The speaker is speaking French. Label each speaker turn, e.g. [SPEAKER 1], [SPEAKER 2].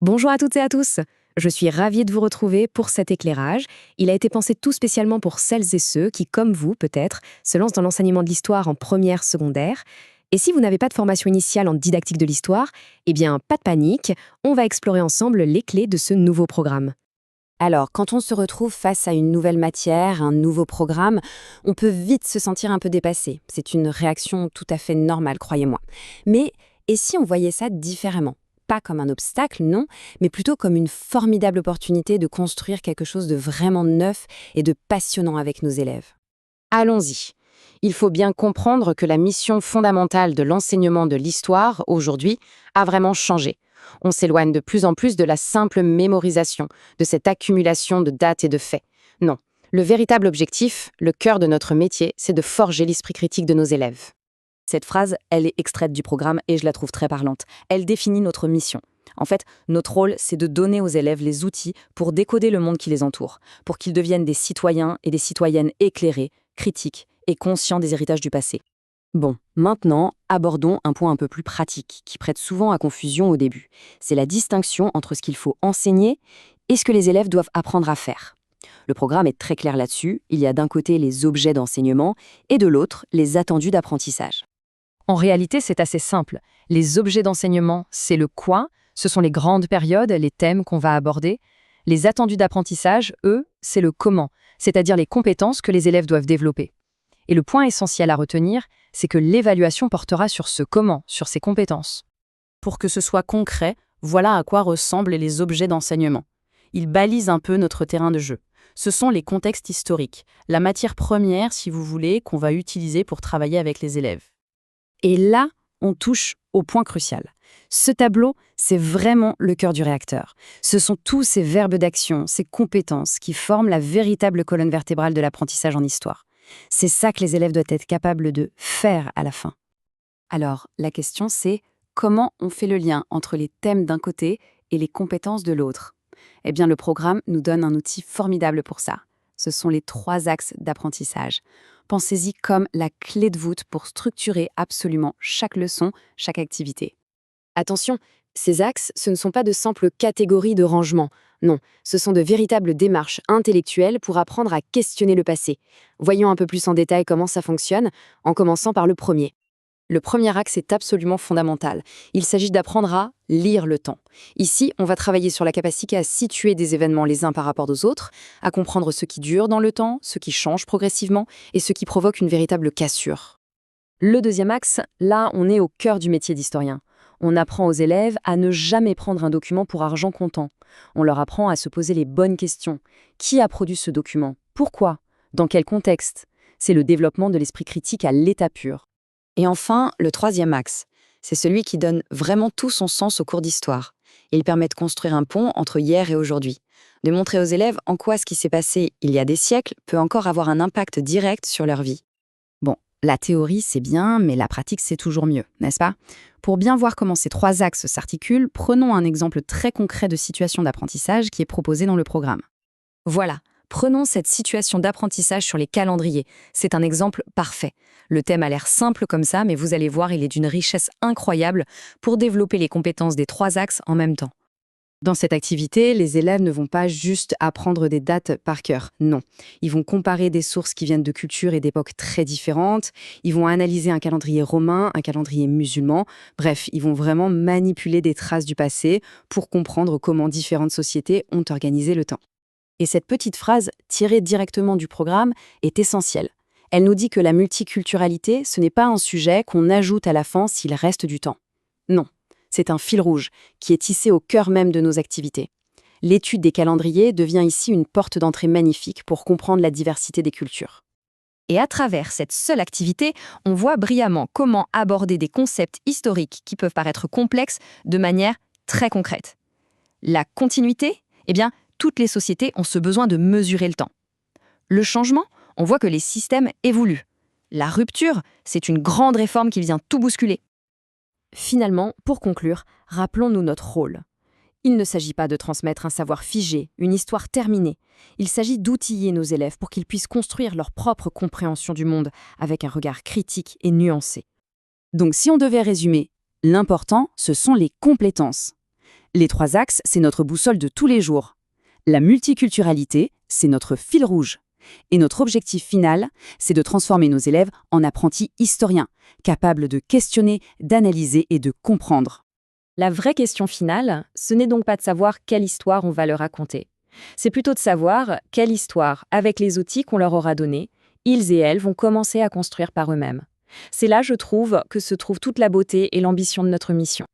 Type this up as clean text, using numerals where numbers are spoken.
[SPEAKER 1] Bonjour à toutes et à tous. Je suis ravie de vous retrouver pour cet éclairage. Il a été pensé tout spécialement pour celles et ceux qui, comme vous peut-être, se lancent dans l'enseignement de l'histoire en première secondaire. Et si vous n'avez pas de formation initiale en didactique de l'histoire, eh bien, pas de panique, on va explorer ensemble les clés de ce nouveau programme.
[SPEAKER 2] Alors, quand on se retrouve face à une nouvelle matière, un nouveau programme, on peut vite se sentir un peu dépassé. C'est une réaction tout à fait normale, croyez-moi. Mais, et si on voyait ça différemment? Pas comme un obstacle, non, mais plutôt comme une formidable opportunité de construire quelque chose de vraiment neuf et de passionnant avec nos élèves.
[SPEAKER 3] Allons-y. Il faut bien comprendre que la mission fondamentale de l'enseignement de l'histoire, aujourd'hui, a vraiment changé. On s'éloigne de plus en plus de la simple mémorisation, de cette accumulation de dates et de faits. Non, le véritable objectif, le cœur de notre métier, c'est de forger l'esprit critique de nos élèves.
[SPEAKER 4] Cette phrase, elle est extraite du programme et je la trouve très parlante. Elle définit notre mission. En fait, notre rôle, c'est de donner aux élèves les outils pour décoder le monde qui les entoure, pour qu'ils deviennent des citoyens et des citoyennes éclairés, critiques et conscients des héritages du passé. Bon, maintenant, abordons un point un peu plus pratique, qui prête souvent à confusion au début. C'est la distinction entre ce qu'il faut enseigner et ce que les élèves doivent apprendre à faire. Le programme est très clair là-dessus. Il y a d'un côté les objets d'enseignement et de l'autre les attendus d'apprentissage.
[SPEAKER 5] En réalité, c'est assez simple. Les objets d'enseignement, c'est le quoi, ce sont les grandes périodes, les thèmes qu'on va aborder. Les attendus d'apprentissage, eux, c'est le comment, c'est-à-dire les compétences que les élèves doivent développer. Et le point essentiel à retenir, c'est que l'évaluation portera sur ce comment, sur ces compétences.
[SPEAKER 6] Pour que ce soit concret, voilà à quoi ressemblent les objets d'enseignement. Ils balisent un peu notre terrain de jeu. Ce sont les contextes historiques, la matière première, si vous voulez, qu'on va utiliser pour travailler avec les élèves.
[SPEAKER 2] Et là, on touche au point crucial. Ce tableau, c'est vraiment le cœur du réacteur. Ce sont tous ces verbes d'action, ces compétences qui forment la véritable colonne vertébrale de l'apprentissage en histoire. C'est ça que les élèves doivent être capables de faire à la fin. Alors, la question c'est comment on fait le lien entre les thèmes d'un côté et les compétences de l'autre? Eh bien, le programme nous donne un outil formidable pour ça. Ce sont les 3 axes d'apprentissage. Pensez-y comme la clé de voûte pour structurer absolument chaque leçon, chaque activité.
[SPEAKER 1] Attention, ces axes, ce ne sont pas de simples catégories de rangement. Non, ce sont de véritables démarches intellectuelles pour apprendre à questionner le passé. Voyons un peu plus en détail comment ça fonctionne, en commençant par le premier. Le premier axe est absolument fondamental. Il s'agit d'apprendre à lire le temps. Ici, on va travailler sur la capacité à situer des événements les uns par rapport aux autres, à comprendre ce qui dure dans le temps, ce qui change progressivement et ce qui provoque une véritable cassure.
[SPEAKER 5] Le deuxième axe, là, on est au cœur du métier d'historien. On apprend aux élèves à ne jamais prendre un document pour argent comptant. On leur apprend à se poser les bonnes questions. Qui a produit ce document? Pourquoi? Dans quel contexte? C'est le développement de l'esprit critique à l'état pur.
[SPEAKER 3] Et enfin, le troisième axe, c'est celui qui donne vraiment tout son sens au cours d'histoire. Il permet de construire un pont entre hier et aujourd'hui, de montrer aux élèves en quoi ce qui s'est passé il y a des siècles peut encore avoir un impact direct sur leur vie.
[SPEAKER 2] Bon, la théorie c'est bien, mais la pratique c'est toujours mieux, n'est-ce pas? Pour bien voir comment ces 3 axes s'articulent, prenons un exemple très concret de situation d'apprentissage qui est proposé dans le programme.
[SPEAKER 1] Voilà, prenons cette situation d'apprentissage sur les calendriers. C'est un exemple parfait. Le thème a l'air simple comme ça, mais vous allez voir, il est d'une richesse incroyable pour développer les compétences des 3 axes en même temps. Dans cette activité, les élèves ne vont pas juste apprendre des dates par cœur, non. Ils vont comparer des sources qui viennent de cultures et d'époques très différentes, ils vont analyser un calendrier romain, un calendrier musulman, bref, ils vont vraiment manipuler des traces du passé pour comprendre comment différentes sociétés ont organisé le temps. Et cette petite phrase, tirée directement du programme, est essentielle. Elle nous dit que la multiculturalité, ce n'est pas un sujet qu'on ajoute à la fin s'il reste du temps. Non. C'est un fil rouge qui est tissé au cœur même de nos activités. L'étude des calendriers devient ici une porte d'entrée magnifique pour comprendre la diversité des cultures. Et à travers cette seule activité, on voit brillamment comment aborder des concepts historiques qui peuvent paraître complexes de manière très concrète. La continuité, eh bien, toutes les sociétés ont ce besoin de mesurer le temps. Le changement, on voit que les systèmes évoluent. La rupture, c'est une grande réforme qui vient tout bousculer. Finalement, pour conclure, rappelons-nous notre rôle. Il ne s'agit pas de transmettre un savoir figé, une histoire terminée. Il s'agit d'outiller nos élèves pour qu'ils puissent construire leur propre compréhension du monde avec un regard critique et nuancé. Donc si on devait résumer, l'important, ce sont les compétences.
[SPEAKER 2] Les 3 axes, c'est notre boussole de tous les jours. La multiculturalité, c'est notre fil rouge. Et notre objectif final, c'est de transformer nos élèves en apprentis historiens, capables de questionner, d'analyser et de comprendre.
[SPEAKER 4] La vraie question finale, ce n'est donc pas de savoir quelle histoire on va leur raconter. C'est plutôt de savoir quelle histoire, avec les outils qu'on leur aura donnés, ils et elles vont commencer à construire par eux-mêmes. C'est là, je trouve, que se trouve toute la beauté et l'ambition de notre mission.